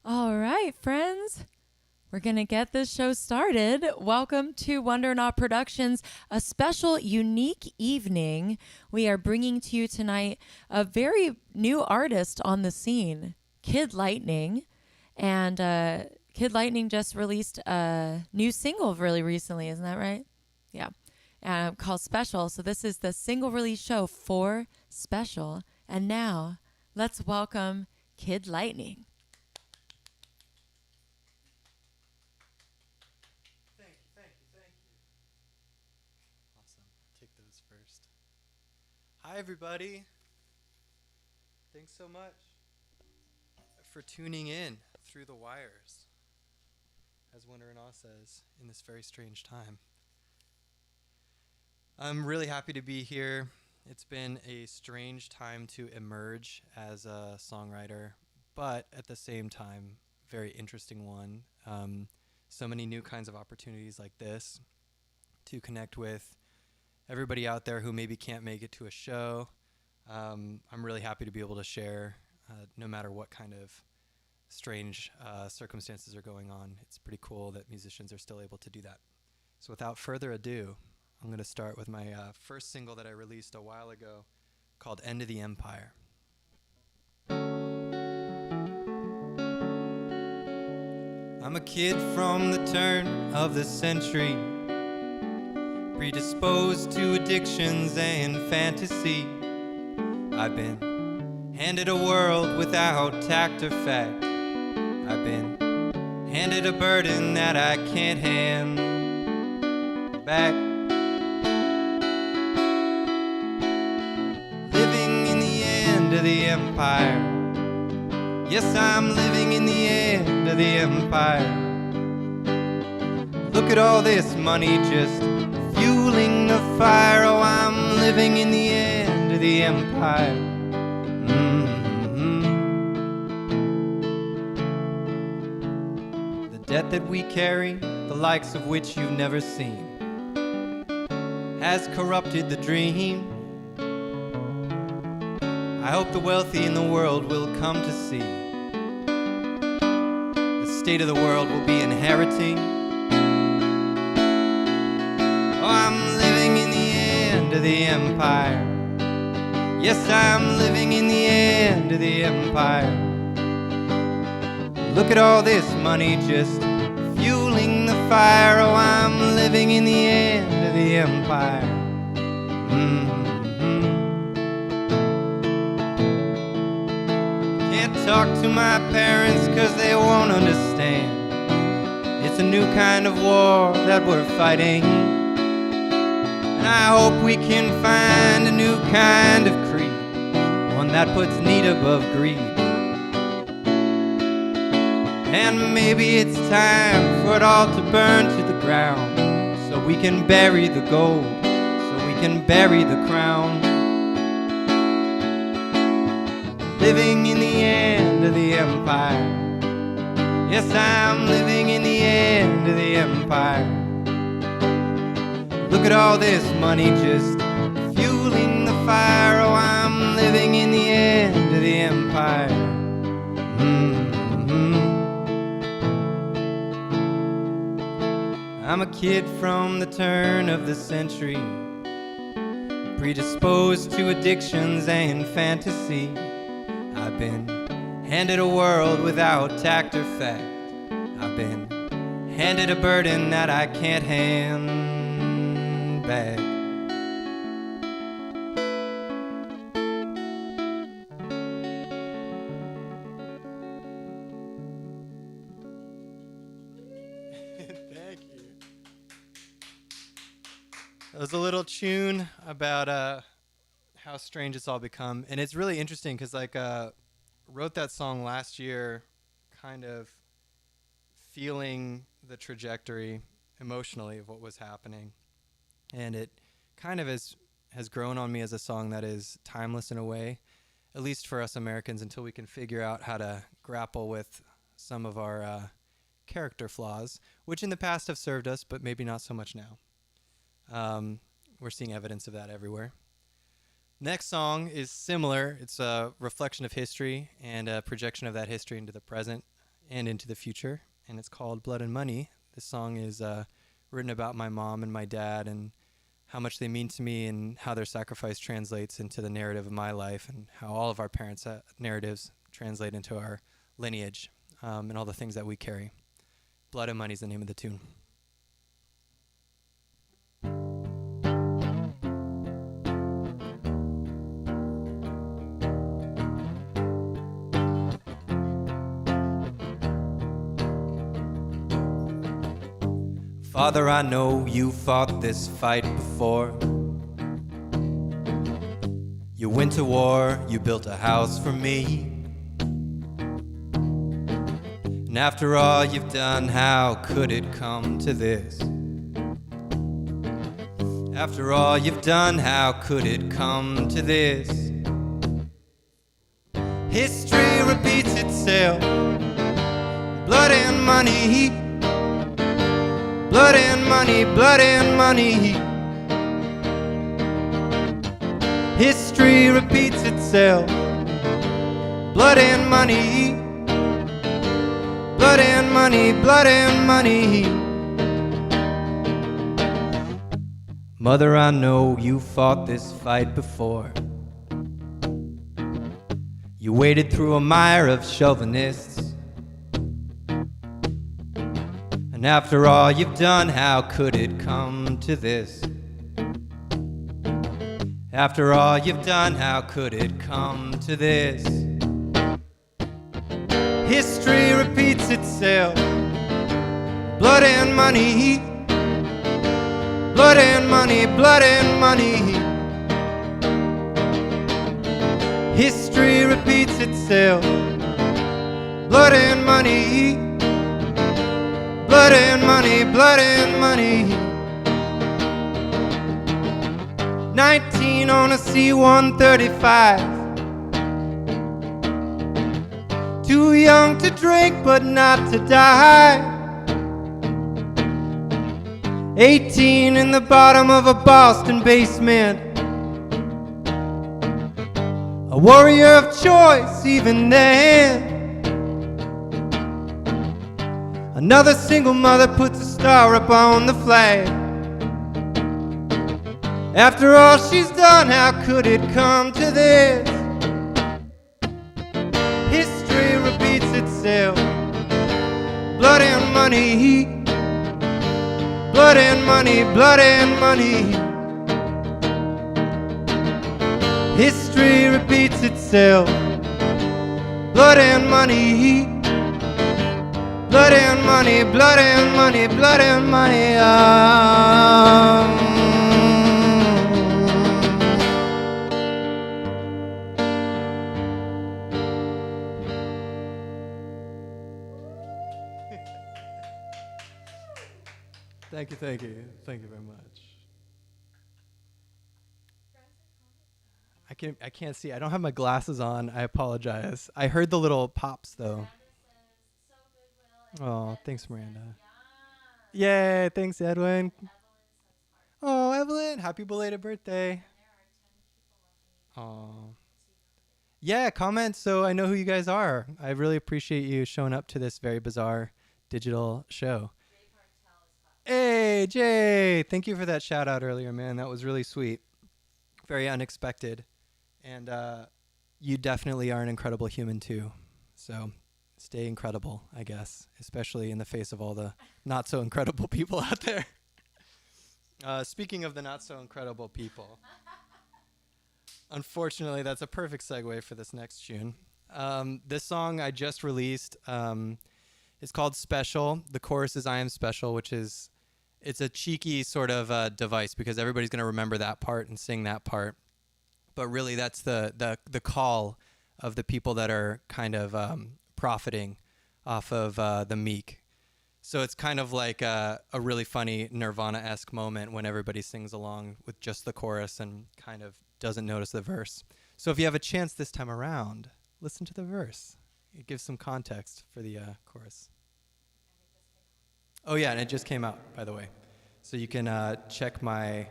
All right, friends. We're going to get this show started. Welcome to Wonder Not Productions, a special, unique evening. We are bringing to you tonight a very new artist on the scene, Kid Lightning. And Kid Lightning just released a new single really recently, isn't that right? Yeah. Called Special. So this is the single release show for Special. And now, let's welcome Kid Lightning. Thank you. Awesome. Take those first. Hi, everybody. Thanks so much for tuning in through the wires, as Wonder and Awe says, in this very strange time. I'm really happy to be here. It's been a strange time to emerge as a songwriter, but at the same time, very interesting one. So many new kinds of opportunities like this to connect with everybody out there who maybe can't make it to a show. I'm really happy to be able to share, no matter what kind of strange circumstances are going on. It's pretty cool that musicians are still able to do that. So without further ado, I'm going to start with my first single that I released a while ago called End of the Empire. I'm a kid from the turn of the century, predisposed to addictions and fantasy. I've been handed a world without tact or fact. I've been handed a burden that I can't hand back. Living in the end of the empire. Yes, I'm living in the end of the empire. Look at all this money just fueling the fire. Oh, I'm living in the end of the empire. The debt that we carry, the likes of which you've never seen, has corrupted the dream. I hope the wealthy in the world will come to see the state of the world will be inheriting. Oh, I'm living in the end of the empire. Yes, I'm living in the end of the empire. Look at all this money just fueling the fire. Oh, I'm living in the end of the empire. Can't talk to my parents 'cause they won't understand. It's a new kind of war that we're fighting, and I hope we can find a new kind of creed, one that puts need above greed. And maybe it's time for it all to burn to the ground, so we can bury the gold, so we can bury the crown. Living in the end of the empire. Yes, I'm living in the end of the empire. Look at all this money just fueling the fire. Oh, I'm living in the end of the empire. I'm a kid from the turn of the century, predisposed to addictions and fantasy. I've been handed a world without tact or fact. I've been handed a burden that I can't hand back. Thank you. That was a little tune about how strange it's all become, and it's really interesting because wrote that song last year, kind of feeling the trajectory emotionally of what was happening, and it kind of has grown on me as a song that is timeless in a way, at least for us Americans, until we can figure out how to grapple with some of our character flaws, which in the past have served us, but maybe not so much now. We're seeing evidence of that everywhere. Next song is similar. It's a reflection of history and a projection of that history into the present. and into the future. And it's called Blood and Money. This song is written about my mom and my dad and how much they mean to me and how their sacrifice translates into the narrative of my life and how all of our parents' narratives translate into our lineage and all the things that we carry. Blood and Money is the name of the tune. Father, I know you fought this fight before. You went to war, you built a house for me. And after all you've done, how could it come to this? After all you've done, how could it come to this? History repeats itself. Blood and money. Blood and money, blood and money. History repeats itself. Blood and money. Blood and money, blood and money. Mother, I know you fought this fight before. You waded through a mire of chauvinists. And after all you've done, how could it come to this? After all you've done, how could it come to this? History repeats itself. Blood and money. Blood and money, blood and money. History repeats itself. Blood and money. Blood and money, blood and money. 19 on a C-135. Too young to drink but not to die. 18 in the bottom of a Boston basement. A warrior of choice even then. Another single mother puts a star up on the flag. After all she's done, how could it come to this? History repeats itself. Blood and money. Blood and money, blood and money. History repeats itself. Blood and money. Blood and money, blood and money, blood and money. Thank you very much. I can't see. I don't have my glasses on. I apologize. I heard the little pops though. Oh, thanks, Miranda. Yay, thanks, Edwin. Oh, Evelyn, happy belated birthday. Oh. Yeah, comment so I know who you guys are. I really appreciate you showing up to this very bizarre digital show. Hey, Jay, thank you for that shout out earlier, man. That was really sweet. Very unexpected. And you definitely are an incredible human too. So stay incredible, I guess, especially in the face of all the not so incredible people out there. Speaking of the not so incredible people, unfortunately, that's a perfect segue for this next tune. This song I just released is called Special. The chorus is I Am Special, which is, it's a cheeky sort of device because everybody's going to remember that part and sing that part. But really, that's the call of the people that are kind of profiting off of the meek. So it's kind of like a really funny Nirvana-esque moment when everybody sings along with just the chorus and kind of doesn't notice the verse. So if you have a chance this time around, listen to the verse. It gives some context for the chorus. Oh yeah, and it just came out, by the way. So you can check my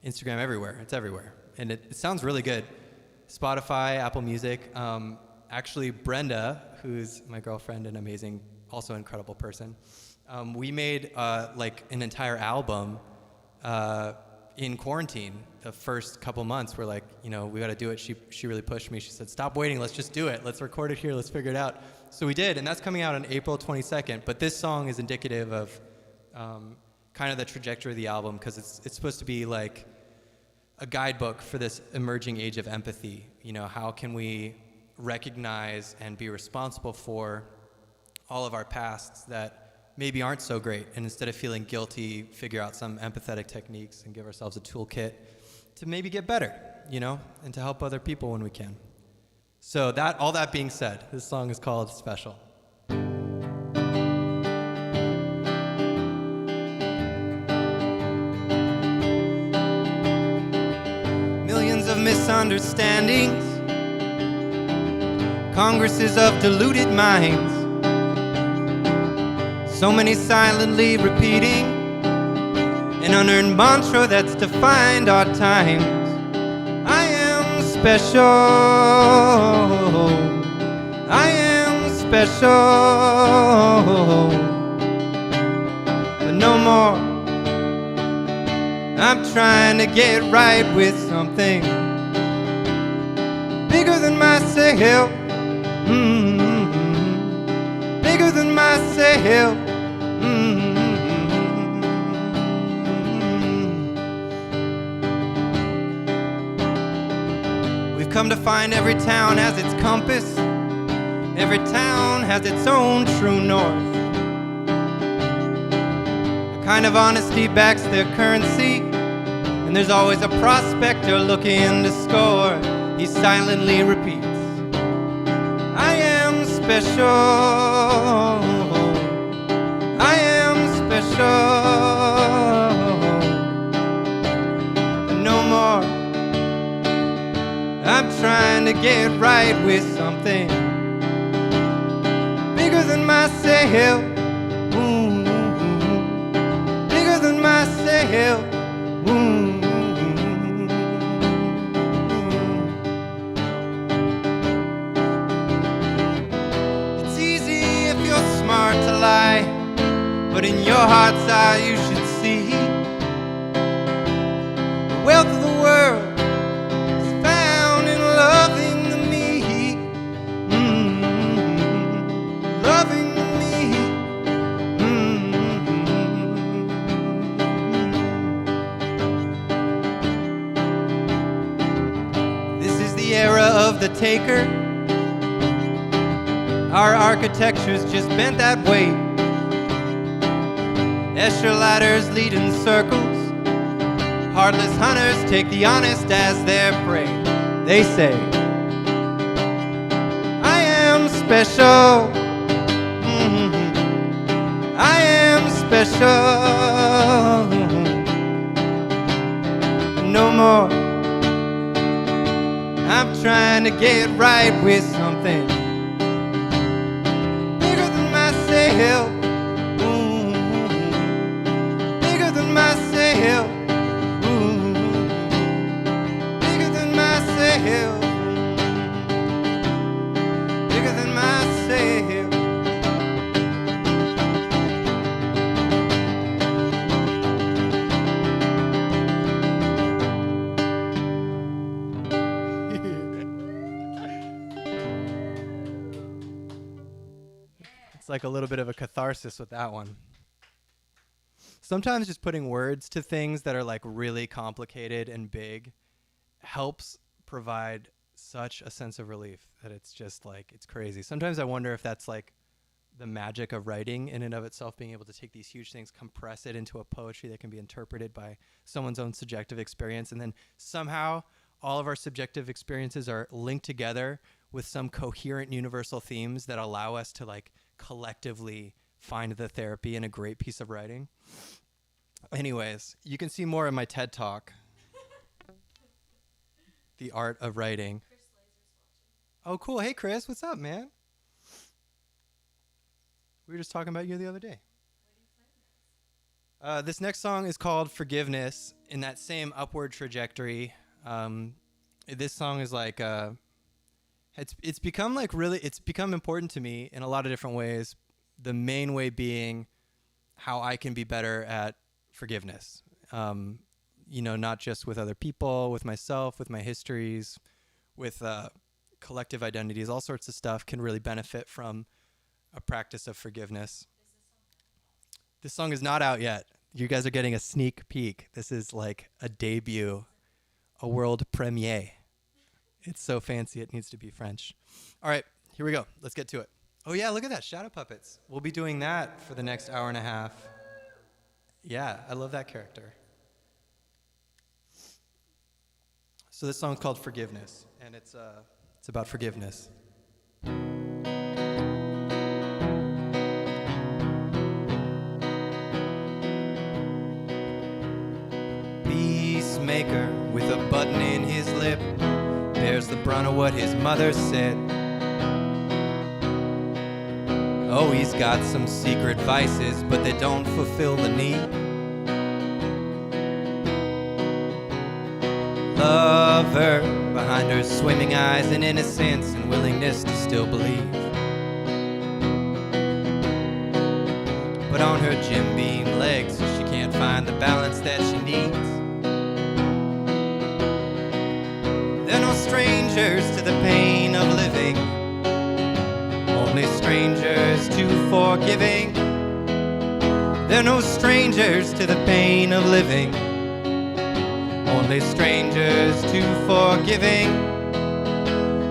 Instagram everywhere. It's everywhere. And it sounds really good. Spotify, Apple Music. actually, Brenda, who's my girlfriend and amazing, also incredible person, we made like an entire album in quarantine. The first couple months, we're like, we got to do it. She really pushed me. She said, "Stop waiting. Let's just do it. Let's record it here. Let's figure it out." So we did, and that's coming out on April 22nd. But this song is indicative of kind of the trajectory of the album, because it's supposed to be like a guidebook for this emerging age of empathy. How can we recognize and be responsible for all of our pasts that maybe aren't so great, and instead of feeling guilty, figure out some empathetic techniques and give ourselves a toolkit to maybe get better, and to help other people when we can. So all that being said, this song is called Special. Millions of misunderstandings, congresses of deluded minds, so many silently repeating an unearned mantra that's defined our times. I am special. I am special. But no more. I'm trying to get right with something bigger than myself. Bigger than myself. We've come to find every town has its compass. Every town has its own true north. A kind of honesty backs their currency, and there's always a prospector looking to score. He silently repeats, I am special. I am special. But no more. I'm trying to get right with something bigger than myself. Ooh, bigger than myself. Ooh. It's easy if you're smart to lie, but in your heart's eye you should see the wealth of the world is found in loving the me. Loving the me. This is the era of the taker. Our architecture's just bent that way. Escher ladders lead in circles. Heartless hunters take the honest as their prey. They say, I am special. I am special. No more. I'm trying to get right with something bigger than myself. Bigger than myself. Bigger than myself. Bigger than myself. It's like a little bit of a catharsis with that one. Sometimes just putting words to things that are like really complicated and big helps provide such a sense of relief that it's just like, it's crazy. Sometimes I wonder if that's like the magic of writing in and of itself, being able to take these huge things, compress it into a poetry that can be interpreted by someone's own subjective experience, and then somehow all of our subjective experiences are linked together with some coherent universal themes that allow us to like collectively find the therapy in a great piece of writing. Anyways, you can see more in my TED Talk, The Art of Writing. Oh, cool. Hey, Chris, what's up, man? We were just talking about you the other day. This next song is called Forgiveness, in that same upward trajectory. This song is like It's become like really, it's become important to me in a lot of different ways. The main way being how I can be better at forgiveness. Not just with other people, with myself, with my histories, with collective identities, all sorts of stuff can really benefit from a practice of forgiveness. This song is not out yet. You guys are getting a sneak peek. This is like a debut, a world premiere. It's so fancy it needs to be French. All right, here we go. Let's get to it. Oh yeah, look at that, shadow puppets. We'll be doing that for the next hour and a half. Yeah, I love that character. So this song's called Forgiveness, and it's about forgiveness. Peacemaker with a button in his lip bears the brunt of what his mother said. Oh, he's got some secret vices, but they don't fulfill the need. Love her behind her swimming eyes and innocence and willingness to still believe. But on her Jim Beam legs, she can't find the balance that she needs. They're no strangers to the pain of living, only strangers to forgiving. They're no strangers to the pain of living, only strangers to forgiving.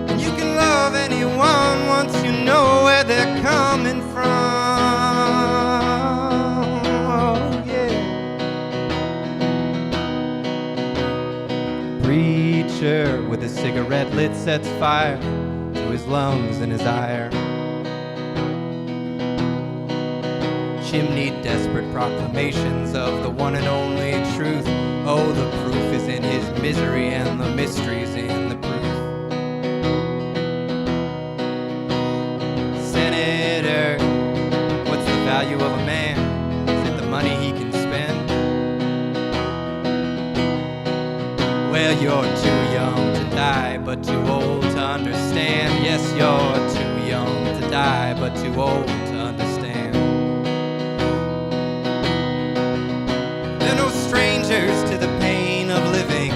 And you can love anyone once you know where they're coming from. Oh, yeah. Preacher with a cigarette lit sets fire to his lungs and his ire. Chimneyed desperate proclamations of the one and only truth. Oh, the proof is in his misery and the mystery's in the proof. Senator, what's the value of a man? Is it the money he can spend? Well, you're too young to die, but too old to understand. Yes, you're too young to die, but too old to understand. They're no strangers to the pain of living,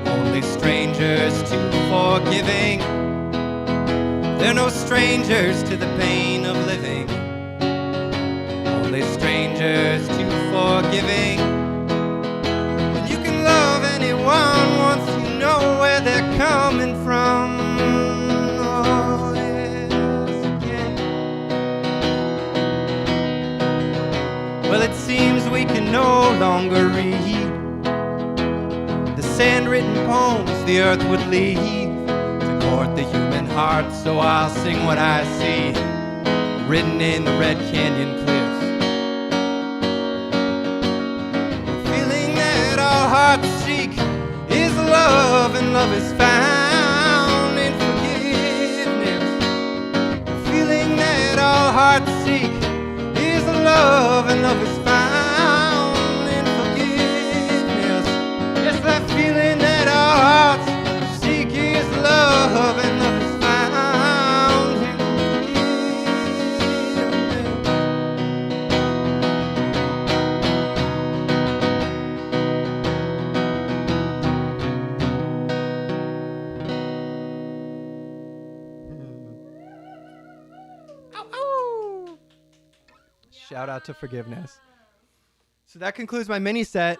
only strangers to forgiving. They're no strangers to the pain of living, only strangers to forgiving. And you can love anyone once you know where they're coming from. Oh, yes, yeah. Well, it seems we can no longer read the sand-written poems the earth would leave to court the human heart, so I'll sing what I see written in the Red Canyon cliffs. The feeling that all hearts seek is love, and love is found in forgiveness. The feeling that all hearts seek is love, and love is found in forgiveness. Yes, that feeling that our hearts seek is love, and love is found in forgiveness. Ow, ow. Shout out to forgiveness. So that concludes my mini set.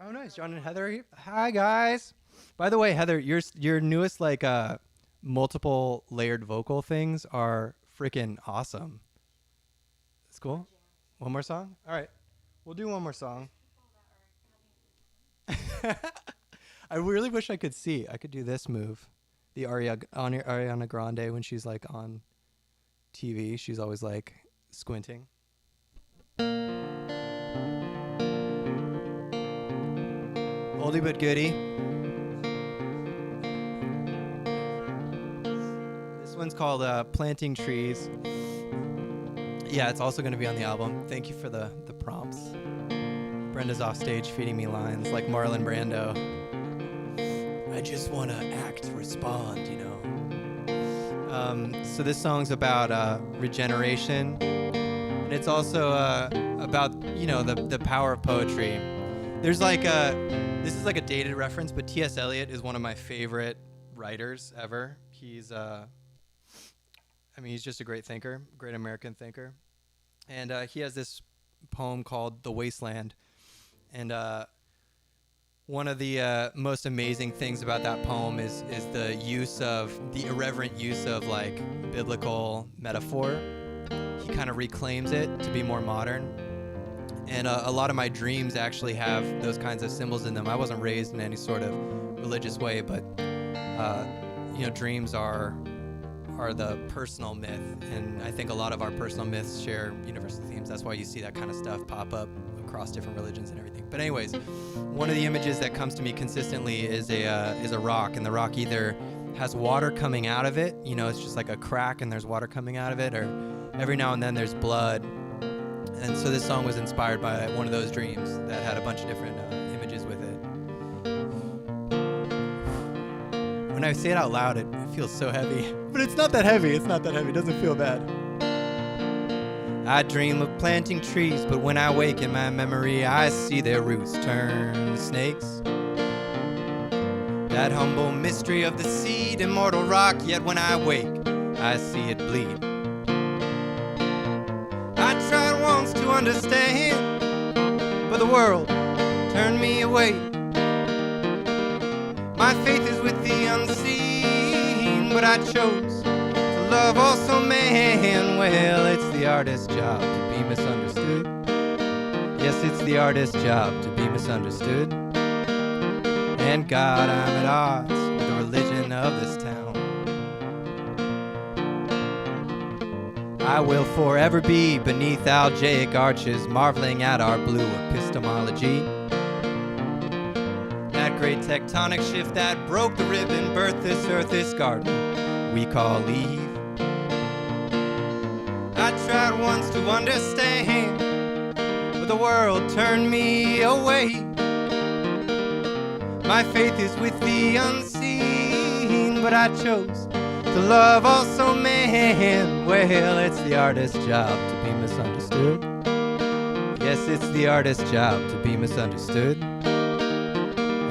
Oh, nice. John and Heather are here. Hi, guys. By the way, Heather, your newest multiple layered vocal things are freaking awesome. That's cool. One more song? All right. We'll do one more song. I really wish I could see. I could do this move. The Ariana Grande, when she's like on TV, she's always like squinting. Oldie but goodie. This one's called Planting Trees. Yeah, it's also going to be on the album. Thank you for the prompts. Brenda's off stage feeding me lines like Marlon Brando. I just want to act, respond, So this song's about regeneration, and it's also about, the power of poetry. There's this is like a dated reference, but T.S. Eliot is one of my favorite writers ever. He's just a great thinker, great American thinker. And he has this poem called The Wasteland. And one of the most amazing things about that poem is the irreverent use of like biblical metaphor. He kind of reclaims it to be more modern. And a lot of my dreams actually have those kinds of symbols in them. I wasn't raised in any sort of religious way, but dreams are the personal myth, and I think a lot of our personal myths share universal themes. That's why you see that kind of stuff pop up across different religions and everything. But anyways, one of the images that comes to me consistently is a rock, and the rock either has water coming out of it, it's just like a crack and there's water coming out of it, or every now and then there's blood. And so this song was inspired by one of those dreams that had a bunch of different images with it. When I say it out loud, it feels so heavy. But it's not that heavy. It doesn't feel bad. I dream of planting trees, but when I wake in my memory, I see their roots turn to snakes. That humble mystery of the seed, immortal rock, yet when I wake, I see it bleed. I tried once to understand, but the world turned me away. My faith is with the unseen, but I chose to love also man. Well, it's the artist's job to be misunderstood. Yes, it's the artist's job to be misunderstood. And God, I'm at odds with the religion of this town. I will forever be beneath algaic arches, marveling at our blue epistemology. That great tectonic shift that broke the ribbon, birthed this earth, this garden we call Eve. I tried once to understand, but the world turned me away. My faith is with the unseen, but I chose to love also man. Well, it's the artist's job to be misunderstood. Yes, it's the artist's job to be misunderstood.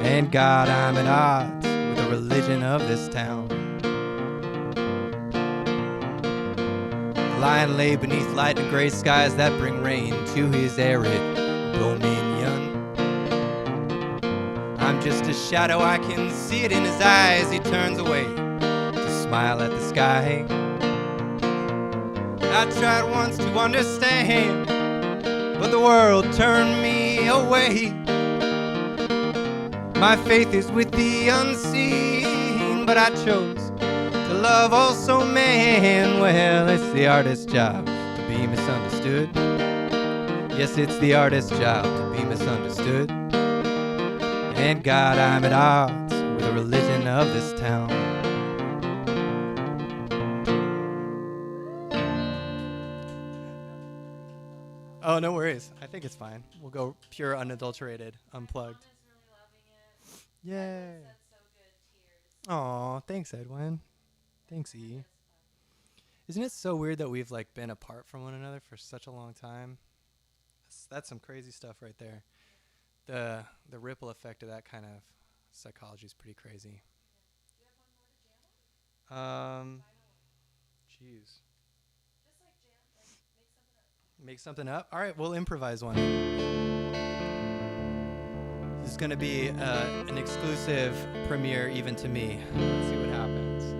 And God, I'm at odds with the religion of this town. The lion lay beneath light and gray skies that bring rain to his arid dominion. I'm just a shadow, I can see it in his eyes. He turns away to smile at the sky. I tried once to understand, but the world turned me away. My faith is with the unseen, but I chose to love also man. Well, it's the artist's job to be misunderstood. Yes, it's the artist's job to be misunderstood. And God, I'm at odds with the religion of this town. Oh, no worries. I think it's fine. We'll go pure, unadulterated, unplugged. Yay. Aw, thanks, Edwin. Thanks, E. Isn't it so weird that we've like been apart from one another for such a long time? That's some crazy stuff right there. The ripple effect of that kind of psychology is pretty crazy. Jeez. Make something up? All right, we'll improvise one. This is going to be an exclusive premiere even to me. Let's see what happens.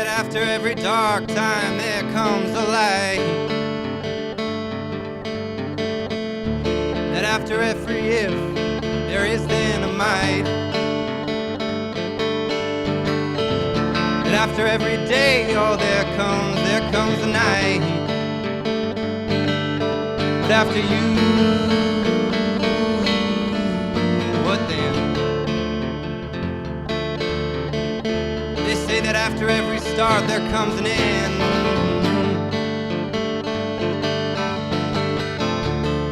After every dark time there comes a light. That after every if there is then a might. That after every day, oh, there comes the night. But after you, what then? They say that after every start there comes an end.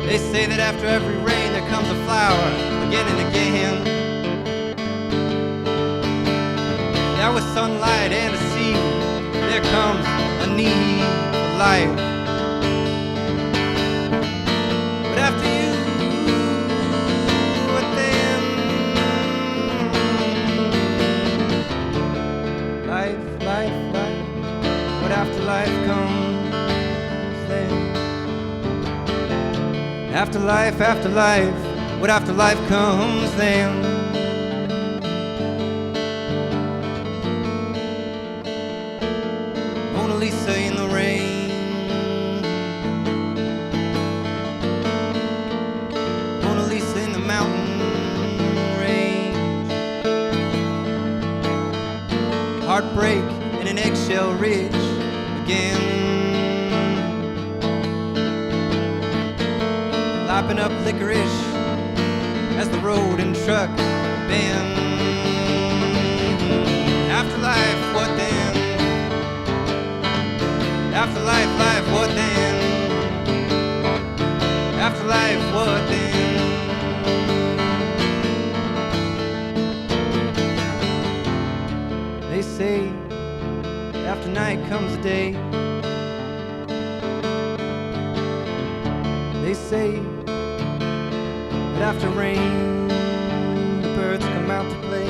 They say that after every rain there comes a flower again and again. Now with sunlight and a sea, there comes a need for life. But after you, what then? Life, life, life. What after life comes then? After life, what after life comes then? Mona Lisa in the rain, Mona Lisa in the mountain range, heartbreak in an eggshell ridge again. Lapping up licorice as the road and truck bend. Afterlife, what then? Afterlife, life, what then? Afterlife, what then? They say after night comes the day. They say that after rain, the birds come out to play.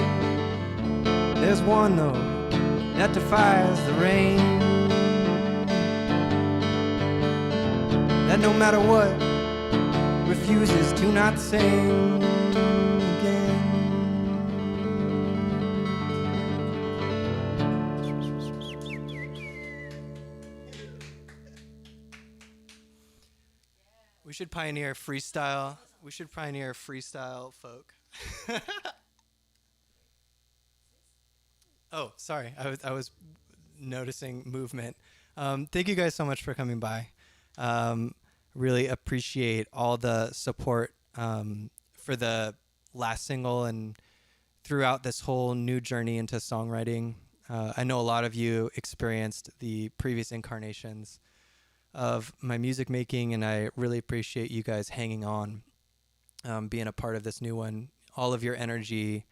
There's one, though, that defies the rain. That no matter what, refuses to not sing again. We should pioneer freestyle. We should pioneer freestyle folk. Oh, sorry. I was noticing movement. Thank you guys so much for coming by. Really appreciate all the support for the last single and throughout this whole new journey into songwriting. I know a lot of you experienced the previous incarnations of my music making, and I really appreciate you guys hanging on, being a part of this new one. All of your energy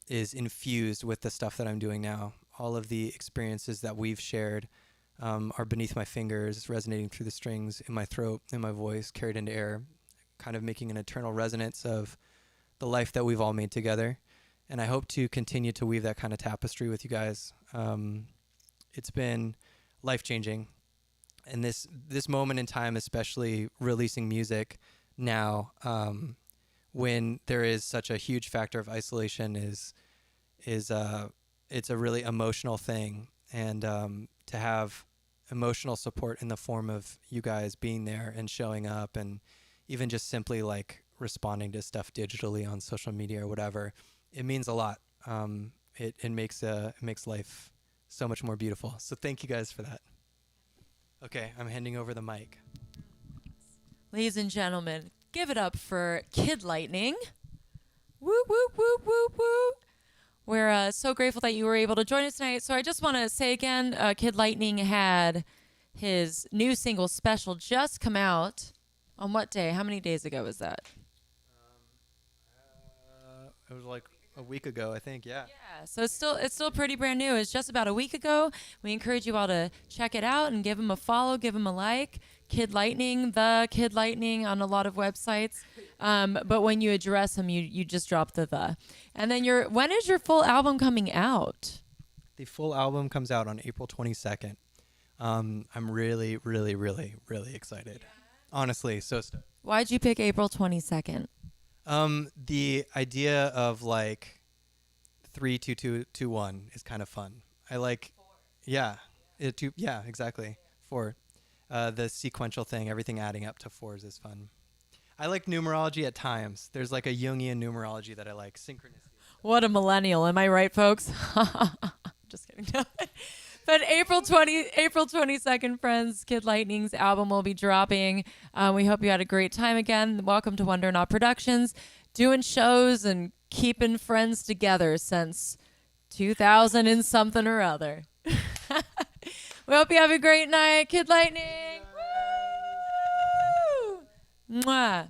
is infused with the stuff that I'm doing now. All of the experiences that we've shared are beneath my fingers, resonating through the strings in my throat, in my voice, carried into air, kind of making an eternal resonance of the life that we've all made together. And I hope to continue to weave that kind of tapestry with you guys. It's been life-changing. And this moment in time, especially releasing music now, when there is such a huge factor of isolation, it's a really emotional thing. And to have emotional support in the form of you guys being there and showing up, and even just simply like responding to stuff digitally on social media or whatever, it means a lot. It makes life so much more beautiful. So thank you guys for that. Okay, I'm handing over the mic. Ladies and gentlemen, give it up for Kid Lightning. Woo, woo, woo, woo, woo. We're so grateful that you were able to join us tonight. So I just want to say again, Kid Lightning had his new single Special just come out. On what day? How many days ago was that? It was like a week ago, I think. Yeah. Yeah. So it's still pretty brand new. It's just about a week ago. We encourage you all to check it out and give him a follow, give him a like. Kid Lightning, the Kid Lightning on a lot of websites. But when you address him, you just drop the. And then when is your full album coming out? The full album comes out on April 22nd. I'm really, really, really, really excited. Honestly, so stoked. Why'd you pick April 22nd? The idea of like 3-2-2-2-1 is kind of fun. I like, yeah, yeah, exactly. 4. The sequential thing, everything adding up to 4s is fun. I like numerology at times. There's like a Jungian numerology that I like, synchronicity. What a millennial, am I right, folks? Just kidding. But April 22nd, friends, Kid Lightning's album will be dropping. We hope you had a great time again. Welcome to Wonder Not Productions, doing shows and keeping friends together since 2000 and something or other. We hope you have a great night, Kid Lightning. Woo! Mwah.